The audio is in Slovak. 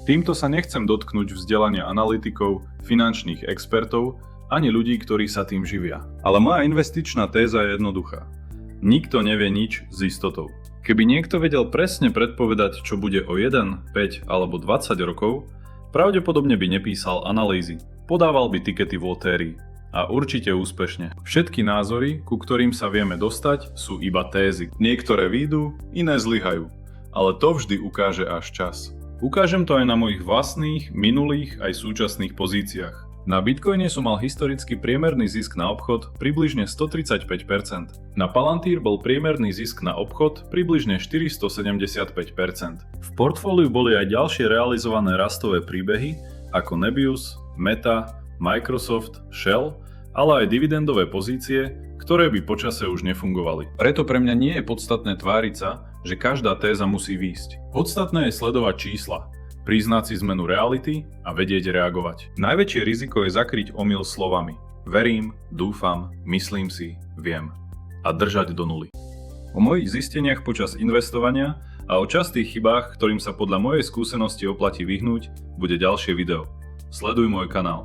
Týmto sa nechcem dotknúť vzdelania analytikov, finančných expertov, ani ľudí, ktorí sa tým živia. Ale moja investičná téza je jednoduchá. Nikto nevie nič s istotou. Keby niekto vedel presne predpovedať, čo bude o 1, 5 alebo 20 rokov, pravdepodobne by nepísal analýzy, podával by tikety v lotérii. A určite úspešne. Všetky názory, ku ktorým sa vieme dostať, sú iba tézy. Niektoré výjdu, iné zlyhajú. Ale to vždy ukáže až čas. Ukážem to aj na mojich vlastných, minulých aj súčasných pozíciách. Na Bitcoine som mal historicky priemerný zisk na obchod približne 135%. Na Palantir bol priemerný zisk na obchod približne 475%. V portfóliu boli aj ďalšie realizované rastové príbehy ako Nebius, Meta, Microsoft, Shell, ale aj dividendové pozície, ktoré by počase už nefungovali. Preto pre mňa nie je podstatné tváriť sa, že každá téza musí výjsť. Podstatné je sledovať čísla, priznať si zmenu reality a vedieť reagovať. Najväčšie riziko je zakryť omyl slovami verím, dúfam, myslím si, viem a držať do nuly. O mojich zisteniach počas investovania a o častých chybách, ktorým sa podľa mojej skúsenosti oplatí vyhnúť, bude ďalšie video. Sleduj môj kanál.